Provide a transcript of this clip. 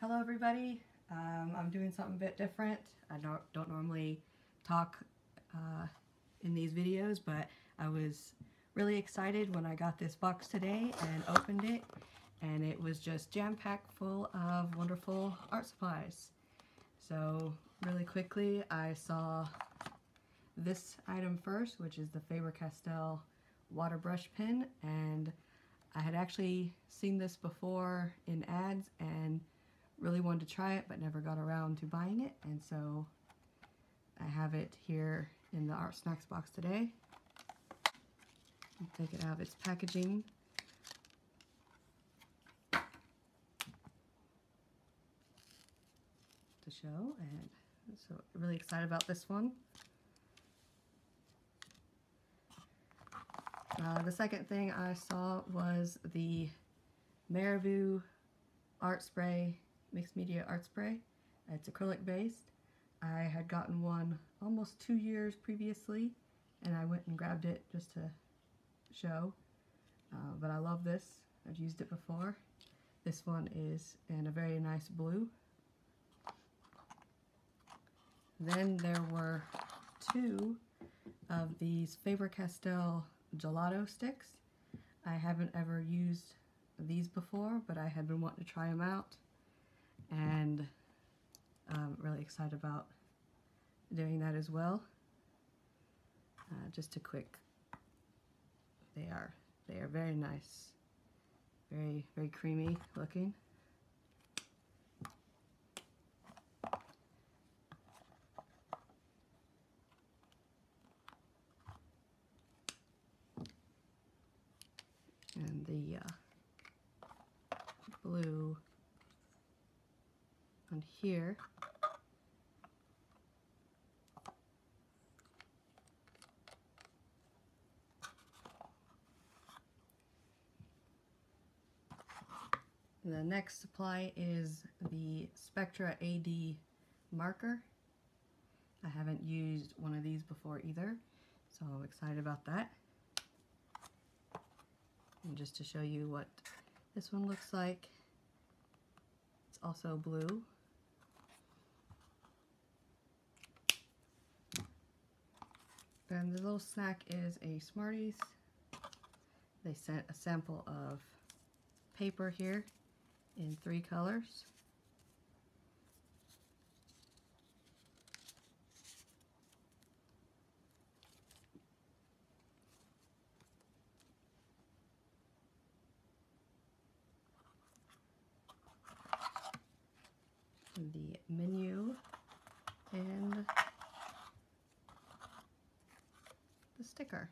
Hello everybody. I'm doing something a bit different. I don't normally talk in these videos, but I was really excited when I got this box today and opened it, and it was just jam-packed full of wonderful art supplies. So really quickly I saw this item first, which is the Faber-Castell water brush pen, and I had actually seen this before in ads and really wanted to try it but never got around to buying it, and so I have it here in the Artsnacks box today. I'll take it out of its packaging. To show, and so really excited about this one. The second thing I saw was the Marabou art spray, mixed media art spray. It's acrylic based. I had gotten one almost 2 years previously, and I went and grabbed it just to show. But I love this. I've used it before. This one is in a very nice blue. Then there were two of these Faber-Castell gelato sticks. I haven't ever used these before, but I had been wanting to try them out, and I'm really excited about doing that as well. Just a quick, they are very nice, very creamy looking. And the blue on here the next supply is the Spectra AD marker. I haven't used one of these before either, so I'm excited about that. And just to show you what this one looks like, it's also blue. And the little snack is a Smarties. They sent a sample of paper here in 3 colors. The menu and the sticker.